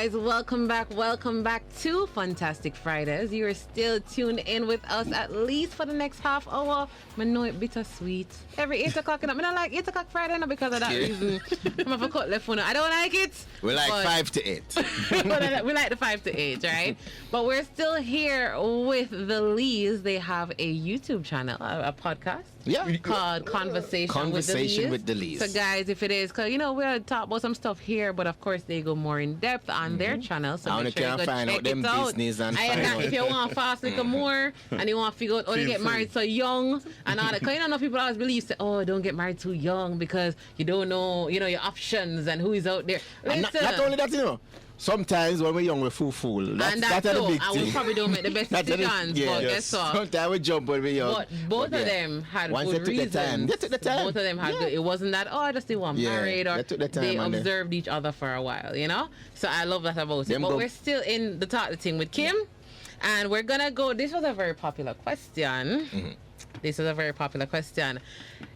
guys, welcome back to Fantastic Fridays. You are still tuned in with us at least for the next half hour. I know it bittersweet. Every 8 o'clock, I don't like 8 o'clock Friday, not because of that reason. I'm have a cut left phone. I don't like it. We like 5 to 8. we like the 5 to 8, right? But we're still here with the Lees. They have a YouTube channel, a podcast. Yeah. Called Conversation with the Lees. So guys, if it is, because we'll talk about some stuff here, but of course they go more in depth on their channel. So I make sure you go find check out them it out. business and If you want fast little more and you want to figure out how to get married so young and all that, because know people always believe say, oh, don't get married too young because you don't know, your options and who is out there. Not only that, sometimes when we're young, we're fool. That's a big thing. And we probably don't make the best decisions, but guess what? Sometimes we jump when we're young. But both of them had good reasons. They took the time. Both of them had good. It wasn't that, I just didn't want married, or they observed each other for a while, So I love that about it. But we're still in the talk thing with Kim, and we're going to go. This was a very popular question. This is a very popular question.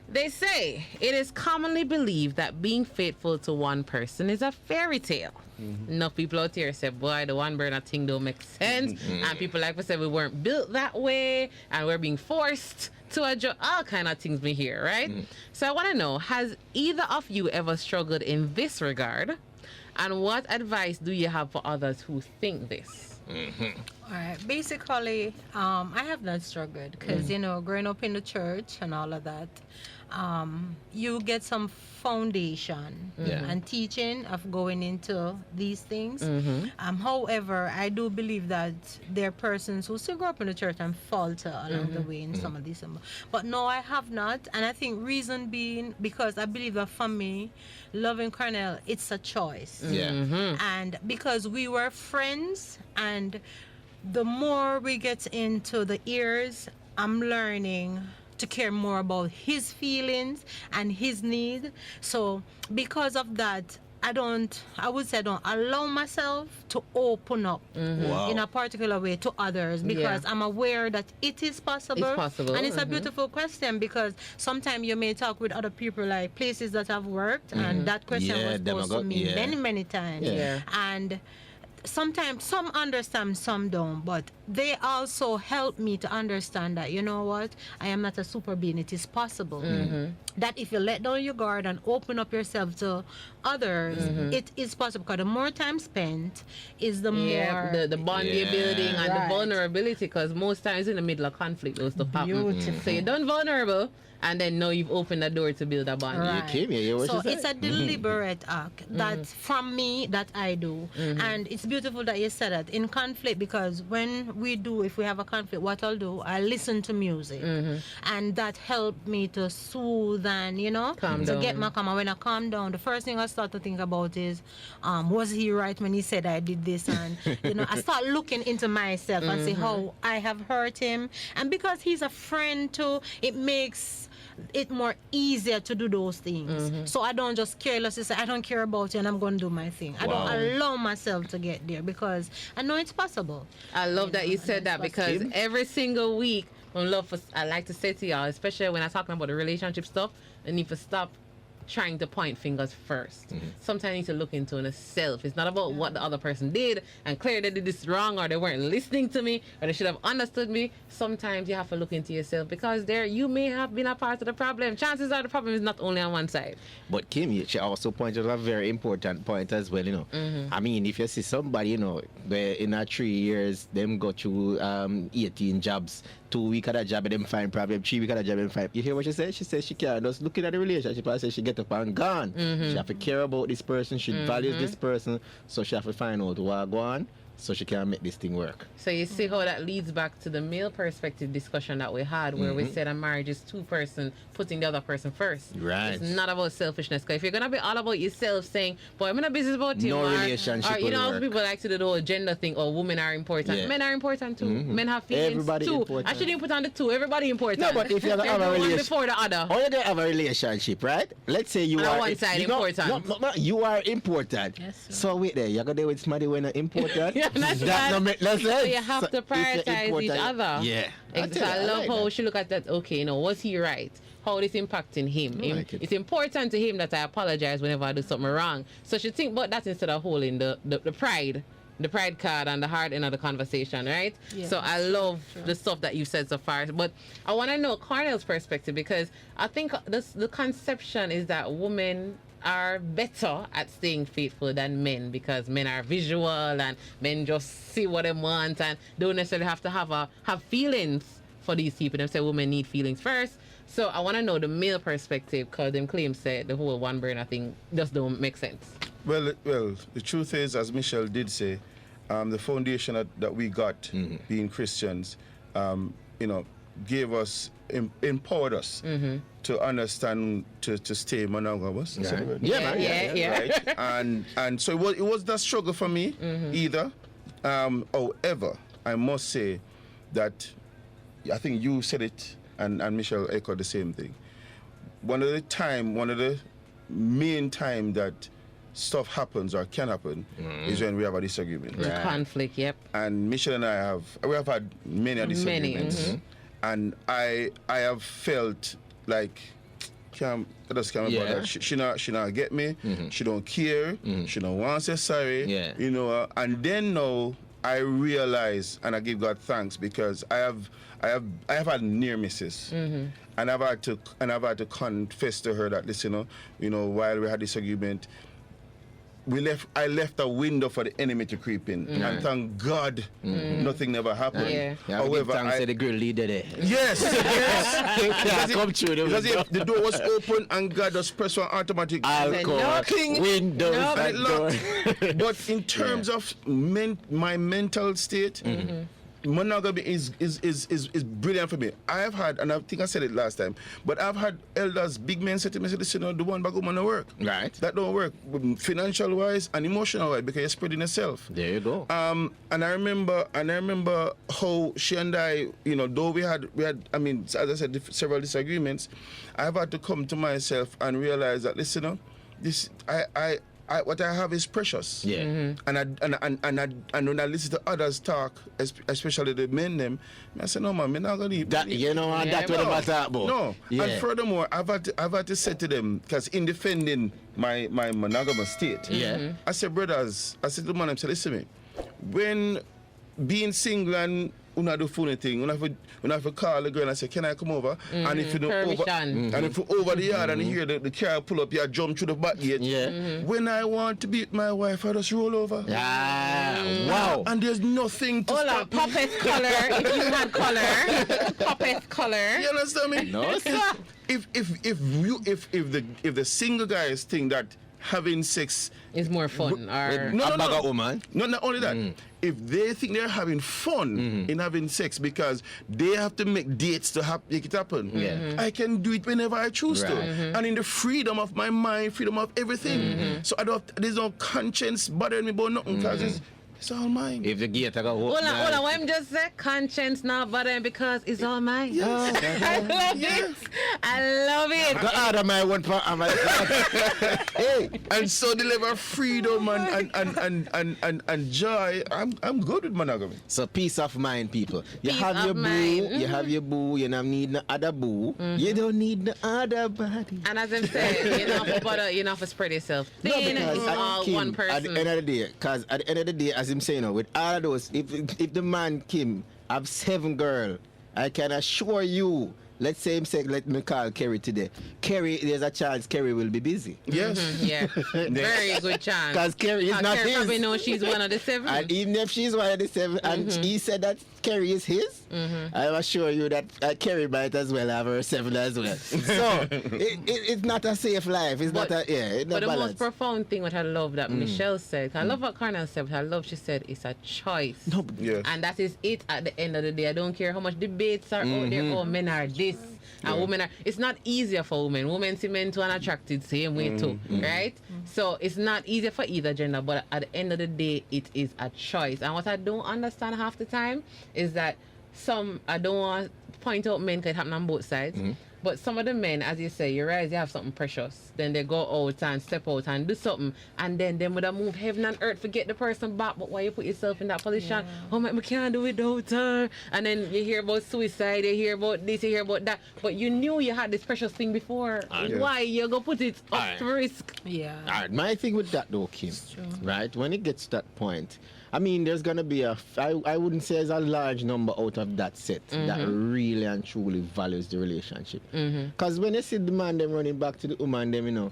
They say it is commonly believed that being faithful to one person is a fairy tale. Enough people out here say, boy, the one burner thing don't make sense. And people like we said, we weren't built that way and we're being forced to adjust. All kind of things we hear, right? So I want to know, has either of you ever struggled in this regard? And what advice do you have for others who think this? All right. Basically, I have not struggled because, growing up in the church and all of that, you get some foundation and teaching of going into these things. However, I do believe that there are persons who still grow up in the church and falter along the way in some of these. But no, I have not. And I think reason being because I believe that for me, loving Cordell, it's a choice. And because we were friends, and the more we get into the years, I'm learning to care more about his feelings and his needs. So because of that, I don't allow myself to open up in a particular way to others because I'm aware that it is possible. It's possible. And it's a beautiful question because sometimes you may talk with other people like places that have worked and that question was posed to me many, many times. And sometimes some understand, some don't, but they also help me to understand that, I am not a super being. It is possible that if you let down your guard and open up yourself to others, it is possible. Because the more time spent is the more... the bond you're building and the vulnerability, because most times in the middle of conflict, those stuff happen. So you're done vulnerable, and then now you've opened the door to build a bond. Right. So it's a deliberate act that from me that I do. And it's beautiful that you said that in conflict, because if we have a conflict, what I'll do, I listen to music. And that helped me to soothe and, calm down. Get my calm. And when I calm down, the first thing I start to think about is, was he right when he said I did this? And, I start looking into myself and see how I have hurt him. And because he's a friend too, it makes it more easier to do those things. So I don't just carelessly say I don't care about you and I'm going to do my thing. I don't allow myself to get there because I know it's possible. I love that you said that because every single week I like to say to y'all, especially when I'm talking about the relationship stuff, I need to stop trying to point fingers first. Sometimes you need to look into yourself. It's not about what the other person did and clear they did this wrong or they weren't listening to me or they should have understood me. Sometimes you have to look into yourself because you may have been a part of the problem. Chances are the problem is not only on one side. But Kimmie, she also pointed out a very important point as well, I mean, if you see somebody, where in a 3 years, them go through 18 jobs, 2 weeks at a job and them find problem, 3 weeks at a job and find. You hear what she said? She said she can't just looking at the relationship and say she get up and gone. She have to care about this person, she values this person, so she have to find out what go on so she can make this thing work. So you see how that leads back to the male perspective discussion that we had where we said a marriage is two person putting the other person first. Right. It's not about selfishness. Because if you're going to be all about yourself saying, boy, I'm in a business about you. No relationship or how people like to do the whole gender thing or women are important. Yeah. Men are important too. Men have feelings Everybody too. important. I shouldn't put on the two. Everybody important. No, but if you're going to have a relationship. Before the other. Or you're going to have a relationship, right? Let's say you are. One side important. No, you are important. Yes, so wait there. You're going to deal with somebody when they're important? Yeah, so you have to prioritize each other. Yeah. I love how she look at that. Okay, was he right? how this impacting him. It's important to him that I apologize whenever I do something wrong. So she think about that instead of holding the pride card and the hard end of the conversation, right? Yeah, so I love the stuff that you've said so far. But I want to know Cordell's perspective, because I think the conception is that women are better at staying faithful than men, because men are visual and men just see what they want and don't necessarily have to have feelings for these people. They say women need feelings first. So I want to know the male perspective, because them claims say the whole one burner thing just don't make sense. Well, the truth is, as Michelle did say, the foundation that we got, being Christians, gave us, empowered us to understand, to stay monogamous. Right. Right? And so it was that struggle for me either. However, I must say that I think you said it, and Michelle echoed the same thing. One of the main time that stuff happens or can happen is when we have a disagreement. Right. Conflict, yep. And Michelle and I have had many disagreements. And I have felt like I just can't bother. She not get me. She don't care. She don't want to say sorry. Yeah. And then now I realize, and I give God thanks, because I have had near misses. And I've had to confess to her that, listen, while we had this argument, I left a window for the enemy to creep in, and thank God nothing never happened. However, I said the girl leader there. Yes, come true. Because if the door was open and God just pressed on automatic, knocking windows and locked. But in terms of my mental state, monogamy is brilliant for me. I have had, and I think I said it last time, but I've had elders, big men say to me, listen, the one back woman don't work. Right. That don't work, financial wise and emotional wise, because you're spreading yourself. There you go. And I remember how she and I, though we had, I mean, as I said, several disagreements, I've had to come to myself and realize that, listen, what I have is precious. Yeah. And when I listen to others talk, especially the men them, I say, no man, I'm not gonna leave. That's what I'm talking about. No. Yeah. And furthermore, I've had to say to them, because in defending my monogamous state, I said, brothers, I said to the man, I said, listen to me, when being single and una do funny thing, una have to call the girl and say, can I come over? And if you don't and if you over the yard and you hear the car pull up, you jump through the back gate. When I want to be with my wife, I just roll over. Wow. And there's nothing to stop me. Puppet color, if you had color. Puppet color. You understand me? No, sir. If the single guys think that having sex is more fun, or woman. No, not only that. If they think they're having fun in having sex because they have to make dates to make it happen, I can do it whenever I choose to, and in the freedom of my mind, freedom of everything. So there's no conscience bothering me about nothing, because it's all mine. If the gate I go hold on, I'm just say conscience not bothering because it's all mine. Yes. I love it. I love it. Go out of my one part. Hey, and so deliver freedom and joy. I'm good with monogamy. So peace of mind, people. You have your boo. You don't need no other boo. You don't need no other body. And as I'm saying, you know, for spread yourself thin. It's all Kim, one person. At the end of the day, as I'm saying, with all of those, if the man Kim have 7 girls, I can assure you, let's say him say, let me call Kerry today. Kerry, there's a chance Kerry will be busy. Yes. Yeah. Very good chance. Because Kerry is not Kerry his. probably knows she's one of the 7. And even if she's one of the 7, and he said that Kerry is his, I assure you that Kerry might as well have her 7 as well. So it's not a safe life. It's not the most profound thing what I love that Michelle said, I love what Cordell said, but I love she said it's a choice. No, and that is it at the end of the day. I don't care how much debates are out there, oh, men are this and women are. It's not easier for women. Women see men too and attracted same way too, right? So it's not easier for either gender, but at the end of the day, it is a choice. And what I don't understand half the time is that I don't want to point out men can happen on both sides, But some of the men, as you say, you realize they have something precious. Then they go out and step out and do something. And then they would have moved heaven and earth, forget the person back. But why you put yourself in that position? Oh, I can't do it without her. And then you hear about suicide, you hear about this, you hear about that. But you knew you had this precious thing before. Why you go put it up to risk? Yeah. All right, my thing with that though, Kim, right? When it gets to that point, I mean, there's gonna be I wouldn't say there's a large number out of that set that really and truly values the relationship. Because when you see the man them running back to the woman them, you know,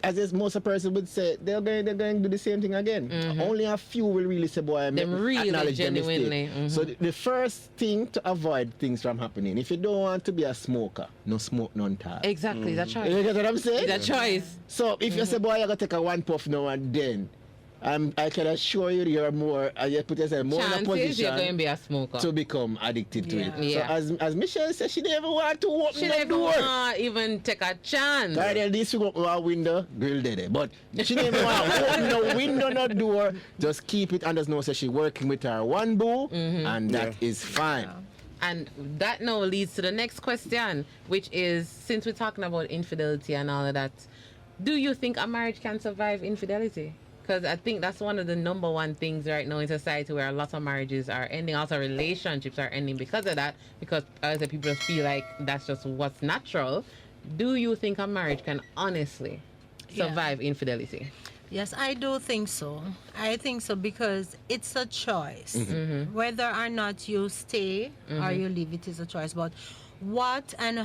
as most a person would say, they're going to do the same thing again. Only a few will really say, boy, acknowledge their mistake. So the first thing to avoid things from happening, if you don't want to be a smoker, no smoke, none talk. Exactly, it's a choice. You get what I'm saying? It's a choice. So if you say, boy, you're going to take a one puff now and then, I can assure you you're more, you put yourself more in a position you're going to be a smoker. to become addicted to it. Yeah. So as Michelle said, she never want to open she the door. never want to even take a chance. Right there, this will open a window, grill dead. But she never want to open no window, no door. Just keep it and just know so she working with her one boo, and that is fine. And that now leads to the next question, which is, since we're talking about infidelity and all of that, do you think a marriage can survive infidelity? Because I think that's one of the number one things right now in society where a lot of marriages are ending, also relationships are ending because of that, because other people feel like that's just what's natural. Do you think a marriage can honestly survive infidelity? Yes, I do think so. I think so because it's a choice. Whether or not you stay or you leave, it is a choice. But what and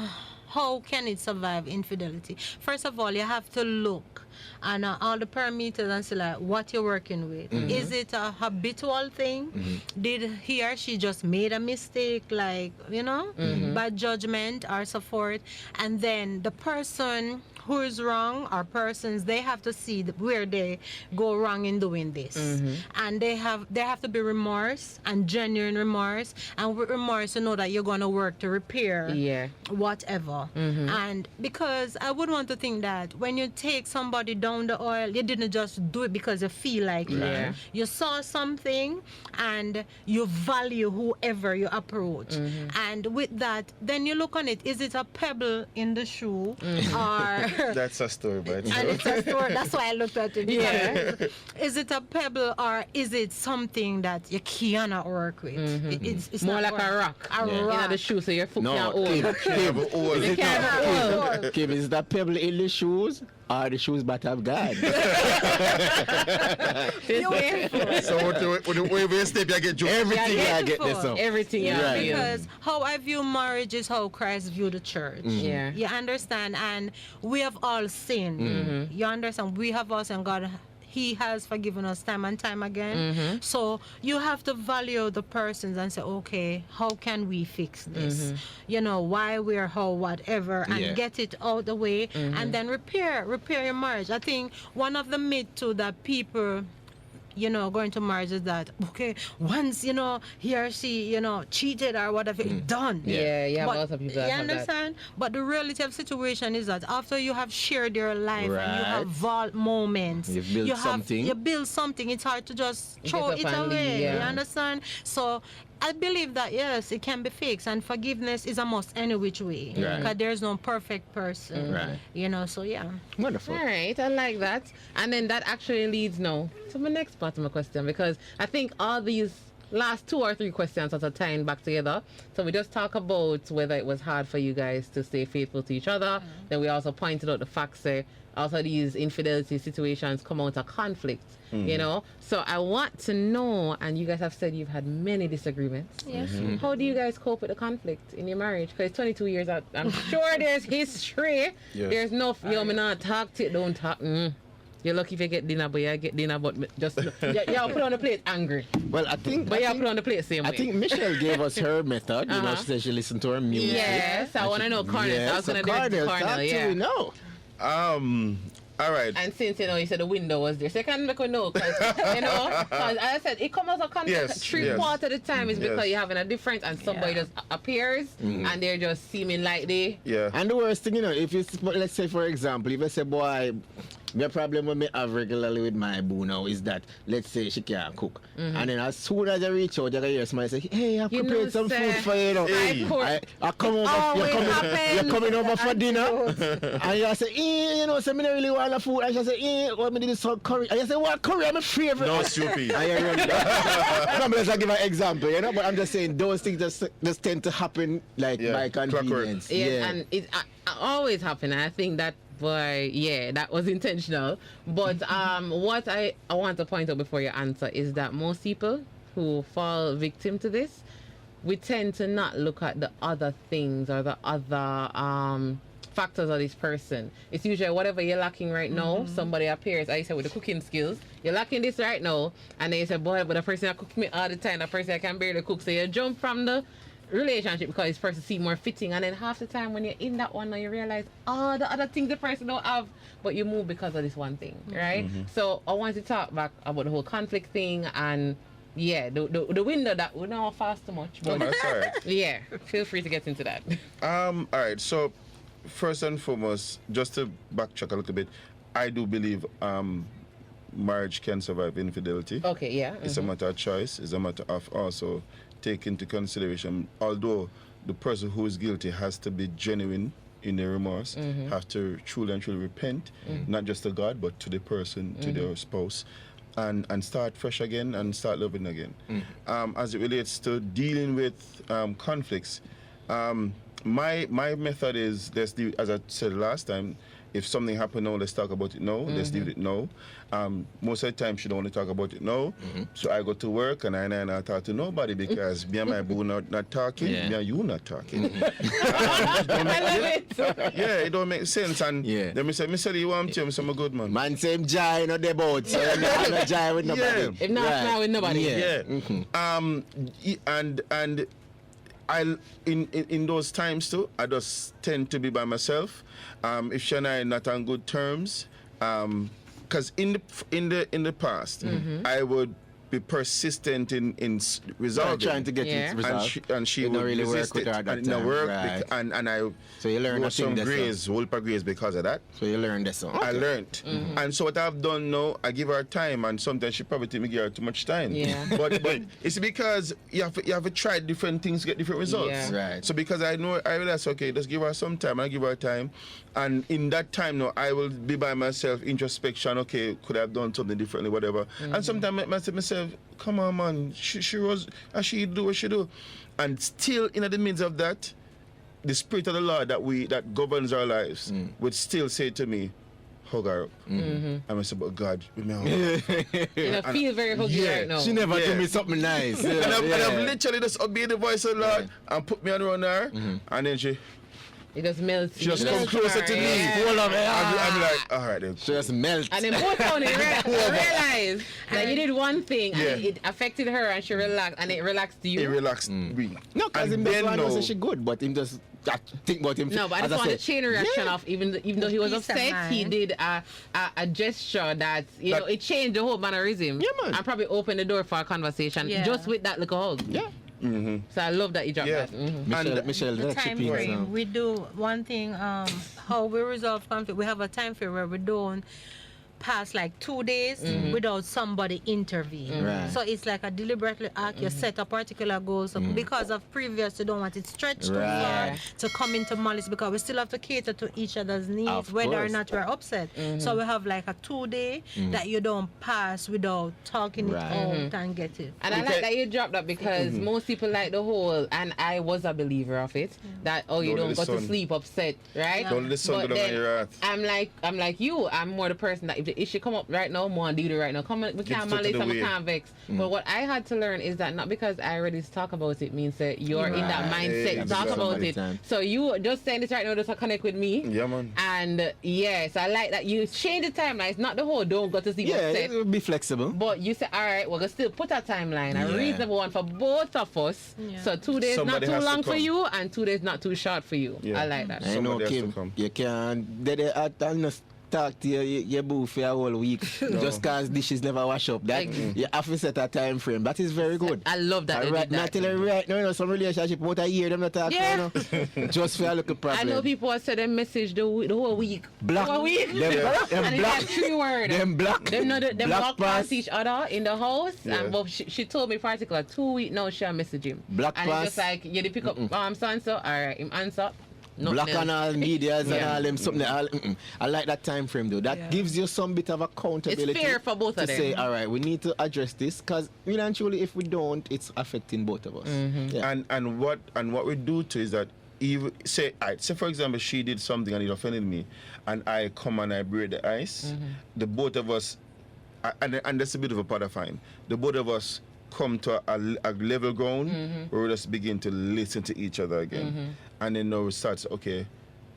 how can it survive infidelity? First of all, you have to look and all the parameters and see like what you're working with. Is it a habitual thing? Did he or she just made a mistake, like, you know, bad judgment or so forth? And then the person who is wrong, or persons, they have to see where they go wrong in doing this. And they have to be remorse and genuine remorse, and with remorse you know that you're going to work to repair whatever. And because I would want to think that when you take somebody down the aisle, you didn't just do it because you feel like it. You saw something and you value whoever you approach. And with that, then you look on it, is it a pebble in the shoe or that's a story, but and it's a story. That's why I looked at it. Is it a pebble or is it something that you cannot work with? It's more not like a rock. A rock. In the shoe, so your foot No, can't hold. Kim, is that pebble in the shoes or the shoes but have God? So with the way we step, you get joke. Everything I get this up. Everything Because how I view marriage is how Christ viewed the church. You understand? And we have all sinned. You understand? We have all sinned. God, He has forgiven us time and time again. So you have to value the persons and say, okay, how can we fix this? You know, why, where, how, whatever, and get it out the way, and then repair your marriage. I think one of the myths too that people, you know, going to marriage is that, okay, once, you know, he or she, you know, cheated or whatever, it's done. Yeah, but lots of people that you have understand? But the reality of situation is that after you have shared your life and you have vault moments, you build something, it's hard to just throw it away. You understand? So I believe that yes, it can be fixed, and forgiveness is a must any which way, because there's no perfect person. You know, so yeah. Wonderful. All right, I like that. And then that actually leads now to my next part of my question, because I think all these last 2 or 3 questions are tying back together. So we just talk about whether it was hard for you guys to stay faithful to each other. Then we also pointed out the fact that also these infidelity situations come out of conflict, you know. So I want to know, and you guys have said you've had many disagreements. Yes. How do you guys cope with the conflict in your marriage? Because 22 years out, I'm sure there's history. There's no, me not talk to it, don't talk. You're lucky if you get dinner, but you get dinner, but just y'all put on the plate angry. Well, I think, but y'all put on the plate same way. I think Michelle gave us her method. You know, she said she listened to her music. Yes, I want to know Cornell. Yes, I was going to do Cornell. Yeah. We know. All right. And since, you know, you said the window was there, so you can make a know, because, you know, as I said, it comes out of context. 3/4 of the time is because you're having a difference and somebody just appears and they're just seeming like they... And the worst thing, you know, if you, let's say, for example, if I say, boy, The problem when me have regularly with my boo now is that, let's say she can't cook. And then as soon as I reach out, I can hear somebody say, hey, I've prepared some food for you. Know. Hey. I come over, you're coming over for dinner. And you say, you know, so me don't really want the food. And she say, what me did some curry. And you say, what curry? I'm my favorite. No, stupid. I'm just give an example, you know, but I'm just saying those things just tend to happen like by convenience. Yeah, and it always happen. I think that that was intentional. But what I want to point out before you answer is that most people who fall victim to this, we tend to not look at the other things or the other factors of this person. It's usually whatever you're lacking right now, somebody appears, I said with the cooking skills, you're lacking this right now, and then you say, boy, but the person that cooks me all the time, the person that can barely cook, so you jump from the relationship because this person seems more fitting, and then half the time when you're in that one now you realize the other things the person don't have, but you move because of this one thing, right? So I want to talk back about the whole conflict thing, and the window that we don't fast too much, but yeah, feel free to get into that. All right, so first and foremost, just to backtrack a little bit, I do believe marriage can survive infidelity. Okay, yeah. It's a matter of choice. It's a matter of also take into consideration, although the person who is guilty has to be genuine in their remorse, have to truly and truly repent, not just to God, but to the person, to their spouse, and start fresh again and start loving again. As it relates to dealing with conflicts, my method is, as I said last time, if something happened now, let's talk about it now. Let's deal with it now. Most of the time, she don't want to talk about it now. So I go to work and I not talk to nobody because me and my boo not talking, me and you not talking. It don't make sense. And then me say, you want to? I'm a good man. Man, same jai, not the boat. So I'm not jai with nobody. If not now with nobody. And I in those times too, I just tend to be by myself. If she and I are not on good terms, because in the past, I would be persistent in resolving, trying to get it resolved, and she would really resist work with it, her and it not work, and I so you learn some grace, whole grace because of that. So you learned this one. I learned, and so what I've done now, I give her time, and sometimes she probably think me give her too much time. But it's because you have to try different things to get different results. Right. So because I realize, okay, let's give her some time. I give her time, and in that time now, I will be by myself, introspection. Okay, could I have done something differently, whatever. And sometimes I myself, come on, man, she was, and she do what she do, and still in the midst of that, the Spirit of the Lord that governs our lives would still say to me, hug her up. And I say, but God, with me I feel very huggy right now. She never told me something nice. And I've literally just obeyed the voice of the Lord and put me around her, and then she just melts. She just come closer to me. Full of it. I'm like, all right then. She just melts. And then both on it, realize that you did one thing and it affected her and she relaxed, and it relaxed you. It relaxed me. No, because him just want to say she good, but him just think about him. No, but I just want the chain reaction of even though he was upset, he did a gesture that know it changed the whole mannerism. Yeah, man. And probably opened the door for a conversation just with that little hug. Yeah. So I love that you dropped that. Michelle, the time frame, we do one thing, how we resolve conflict, we have a time frame where we don't pass like 2 days without somebody intervene. So it's like a deliberately act, you set a particular goal. So because of previous, you don't want it stretched too far to come into malice, because we still have to cater to each other's needs, whether or not we're upset. So we have like a 2 day that you don't pass without talking it out and get it. And I like that you dropped that because most people like the whole, and I was a believer of it, that you don't go to sleep upset, right? Don't listen to them on your wrath. I'm like you, I'm more the person that if the issue come up right now, more and do it right now. We can't malice and we can't vex. But what I had to learn is that not because I already talk about it means that you're in that mindset to talk about it. So you just saying this right now just to connect with me. Yeah, man. And yes, I like that you change the timeline. It's not the whole don't go to sleep upset. It will be flexible. But you say, all right, we're gonna still put a timeline, a reasonable one for both of us. So 2 days Somebody not too long for you, and 2 days not too short for you. I like that. I know, Kim, you can't talk to your boo for a whole week just because dishes never wash up. That you have to set a time frame. That is very good. I love that. Right now, right now, some relationship about a year them not talk. Yeah. Just for a little problem. I know people have said them message the whole week. Black. The whole week. Them black. 3 words. Them black. Them block past pass. each other in the house. And but she told me particular 2 weeks now she'll message him. Black and pass. it's just like you pick up so and so. Alright, him answer. Black and all medias and all them something. I like that time frame though. That gives you some bit of accountability. It's fair for both of them. To say, all right, we need to address this because really and truly, if we don't, it's affecting both of us. Yeah. And what we do too is that even say for example, she did something and it offended me, and I come and I break the ice. The both of us, and that's a bit of a part of fine. The both of us come to a level ground where we just begin to listen to each other again. And then now we start, okay,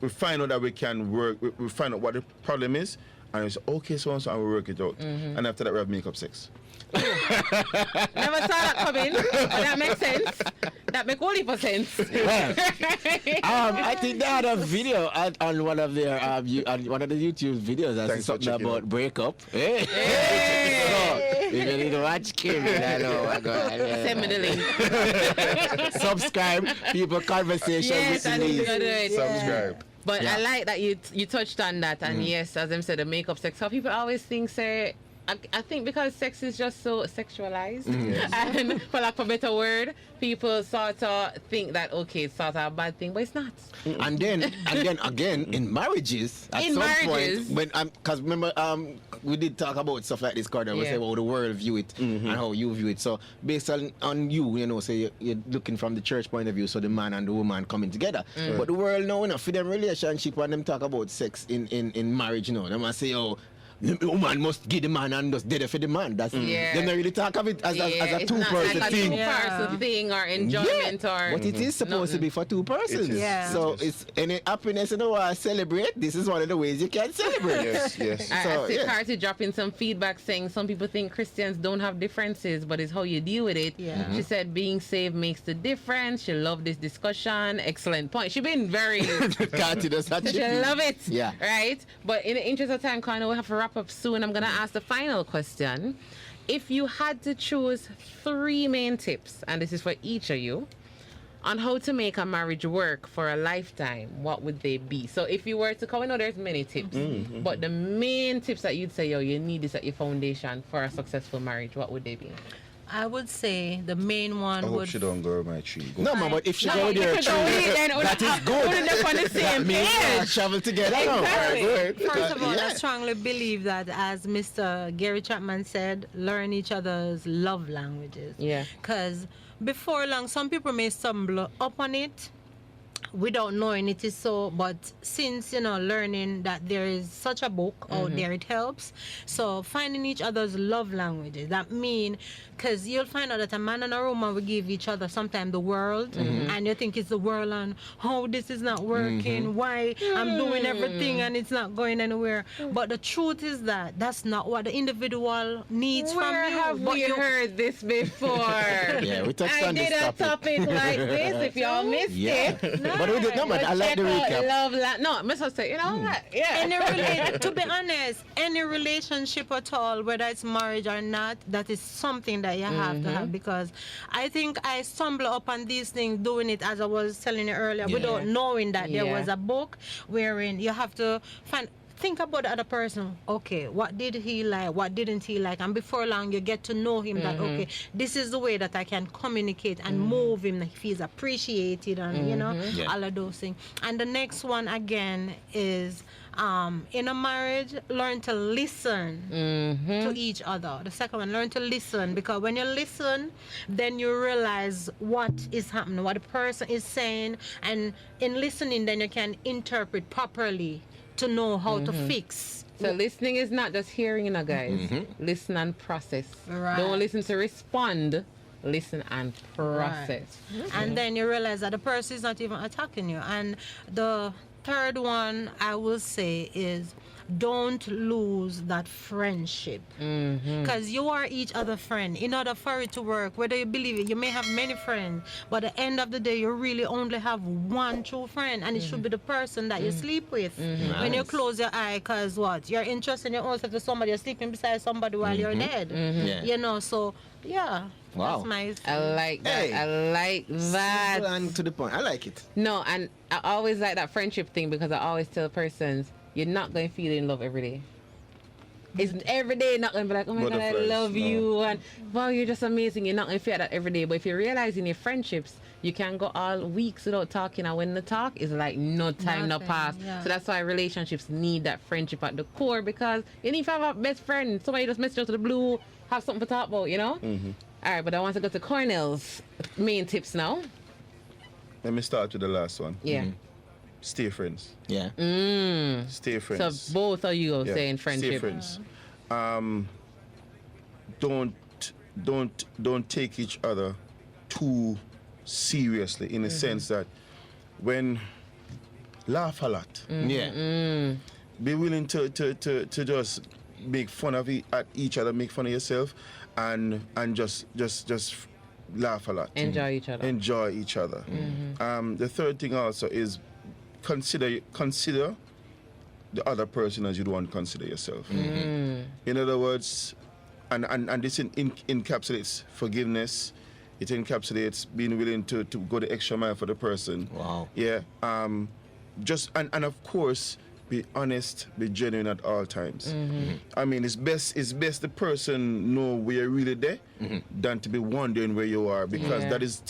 we find out that we can work, we find out what the problem is, and we say, okay, so and so, and we work it out. And after that, we have makeup sex. Never saw that coming, but that makes sense. That makes only for sense. I think they had a video on one of their one of the YouTube videos. I see something about breakup. Hey. So, you need to watch Kimmie. I know. Send me the link. Subscribe. People conversation. Yes, I need to do it. Subscribe. But I like that you touched on that, and yes, as them said, the makeup sex. How people always think, say, I think because sex is just so sexualized, and for lack of a better word, people sort of think that okay, it's sort of a bad thing, but it's not. And then again in marriages, at some point, when because remember we did talk about stuff like this, Cordell. We say how the world view it and how you view it. So based on you know, say you're looking from the church point of view, so the man and the woman coming together. But the world now, for them relationship, when them talk about sex in marriage, they must say, oh, the woman must give the man and just dead for the man. That's they don't really talk of it as a two-person thing. It's not like a two-person thing or enjoyment or. But it is supposed to be for two persons. So it's any happiness in the world celebrate. This is one of the ways you can celebrate. Yes. I see Carty dropping some feedback saying some people think Christians don't have differences, but it's how you deal with it. She said being saved makes the difference. She loved this discussion. Excellent point. She's been very. Carty does that. She love it. Yeah. Right. But in the interest of time, Connor, we have to wrap up soon. I'm gonna ask the final question. If you had to choose 3 main tips, and this is for each of you, on how to make a marriage work for a lifetime, what would they be? So if you were to come, I know there's many tips, but the main tips that you'd say, you need this at your foundation for a successful marriage, what would they be? I would say the main one I hope would... she don't go my tree. No, but if she go with your tree, that is good. That means travel together. Exactly. First of all, I strongly believe that, as Mr. Gary Chapman said, learn each other's love languages. Yeah. Because before long, some people may stumble upon it without knowing it is so, but since learning that there is such a book out there, it helps. So finding each other's love languages, that mean, because you'll find out that a man and a woman will give each other sometimes the world, and you think it's the world and this is not working, why I'm doing everything and it's not going anywhere. But the truth is that that's not what the individual needs from you. Where have we heard this before? Yeah, we touched on this topic. I did a topic like this. If y'all missed it, but we did but I like the recap. No, Mr. Say, to be honest, any relationship at all, whether it's marriage or not, that is something that you have to have, because I think I stumbled upon these things doing it, as I was telling you earlier, without knowing that there was a book wherein you have to think about the other person. Okay, what did he like? What didn't he like? And before long, you get to know him that, okay, this is the way that I can communicate and move him if he's appreciated and, all of those things. And the next one, again, is in a marriage, learn to listen to each other. The second one, learn to listen, because when you listen, then you realize what is happening, what the person is saying, and in listening, then you can interpret properly to know how to fix. So listening is not just hearing, guys. Listen and process. Right. Don't listen to respond. Listen and process. Right. And then you realize that the person is not even attacking you. And the third one I will say is don't lose that friendship. Because you are each other's friend. In order for it to work, whether you believe it, you may have many friends, but at the end of the day, you really only have one true friend, and it should be the person that you sleep with. When you close your eye, because what? You're interested in your own self to somebody, you're sleeping beside somebody while you're dead. You know, so yeah. Wow. That's my I like that. Hey. I like that. Simple and to the point. I like it. No, and I always like that friendship thing because I always tell persons, you're not going to feel in love every day. It's every day not going to be like, oh my God, I love you. And wow, you're just amazing. You're not going to feel that every day. But if you realize in your friendships, you can go all weeks without talking. And when the talk is like no time, no pass. Yeah. So that's why relationships need that friendship at the core, because you need to have a best friend. Somebody just message you to the blue, have something to talk about, you know? All right, but I want to go to Cornell's main tips now. Let me start with the last one. Yeah. Stay friends. Yeah. Stay friends. So both of you are saying friendship. Stay friends. Don't take each other too seriously, in a sense that when laugh a lot. Yeah. Be willing to just make fun of at each other, make fun of yourself, and just laugh a lot. Enjoy each other. Enjoy each other. The third thing also is consider the other person as you'd want to consider yourself. In other words, and this encapsulates forgiveness. It encapsulates being willing to go the extra mile for the person. Wow. Yeah. Just and of course, be honest, be genuine at all times. I mean, it's best the person know where you're really there than to be wondering where you are, because that is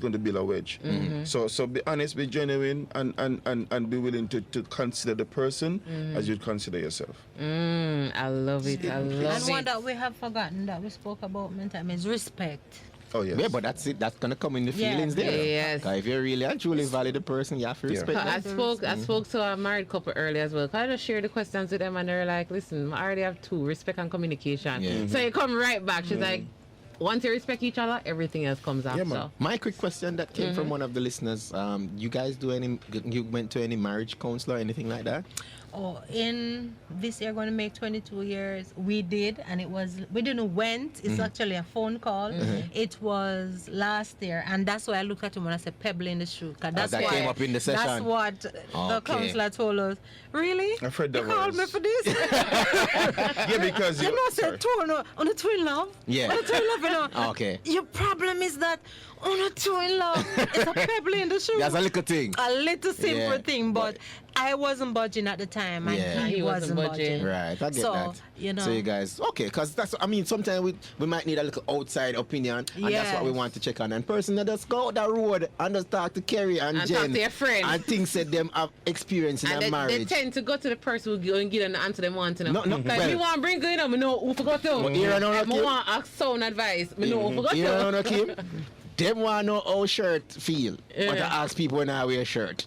going to build a wedge. So be honest, be genuine, and be willing to consider the person as you'd consider yourself. I love it. I love it. And one that we have forgotten that we spoke about many times is respect. Oh yes. Yeah, but that's it. That's gonna come in the feelings there. Yes. If you really and truly value the person, you have to respect them. I spoke to a married couple earlier as well. I just shared the questions with them, and they're like, listen, I already have two: respect and communication. Yeah. So you come right back. She's like, once you respect each other, everything else comes after. man. My quick question that came from one of the listeners: you guys you went to any marriage counselor, anything like that? Oh, in this year, going to make 22 years, we did, and we didn't went. It's actually a phone call. It was last year, and that's why I looked at him when I said pebble in the shoe. That came up in the session. That's what the counselor told us. Really? I've heard that you called me for this? Yeah, because you know, I said on a twin love. Yeah. On a twin love, you know. Okay. Your problem is that on a twin love, it's a pebble in the shoe. That's a little thing. A little simple thing, but I wasn't budging at the time, and he wasn't budging. Right, I get that. You know. So you guys, okay, because that's, I mean, sometimes we might need a little outside opinion, and that's what we want to check on. And person that just go out that road and just talk to Kerry and Jen, talk to your friend, and things said them have experience in a marriage. They tend to go to the person who go and get an answer them want to know. No, like me want to bring good, I know who forgot to. I want a sound advice. Me know who forgot to. You know, Kim? Them want to know how shirt feel, but I ask people when I wear a shirt.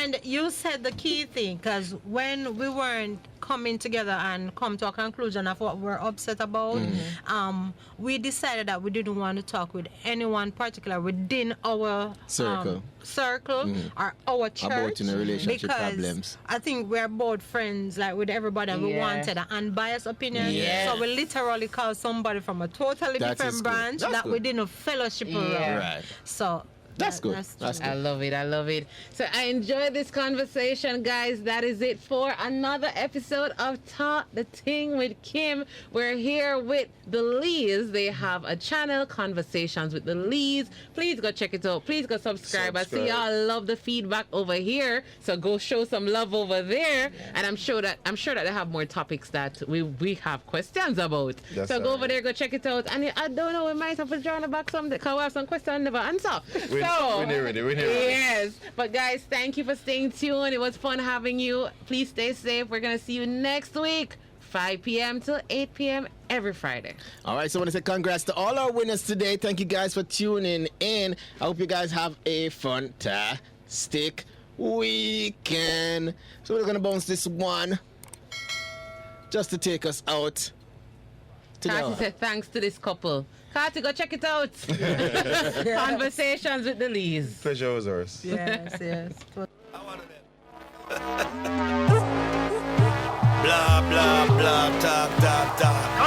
And you said the key thing, because when we weren't coming together and come to a conclusion of what we're upset about, we decided that we didn't want to talk with anyone particular within our circle or our church about in a relationship because problems. I think we're both friends, like with everybody, and we wanted an unbiased opinion. Yes. So we literally called somebody from a totally different branch that we didn't fellowship around. Right. So That's good. That's good. I love it. I love it. So I enjoyed this conversation, guys. That is it for another episode of Talk the Ting with Kim. We're here with the Lees. They have a channel, Conversations with the Lees. Please go check it out. Please go subscribe. I see y'all love the feedback over here. So go show some love over there. Yeah. And I'm sure that they have more topics that we have questions about. That's so go over there, go check it out. And I don't know, we might have to join back some because we have some questions and never answer. We're ready. Yes. But guys, thank you for staying tuned. It was fun having you. Please stay safe. We're going to see you next week, 5 p.m. till 8 p.m. every Friday. All right. So I want to say congrats to all our winners today. Thank you guys for tuning in. I hope you guys have a fantastic weekend. So we're going to bounce this one just to take us out. Cassie said thanks to this couple. Kati, go check it out. Conversations with the Lees. Pleasure was ours. Yes. I wanted it. Blah, blah, blah, talk, talk, talk.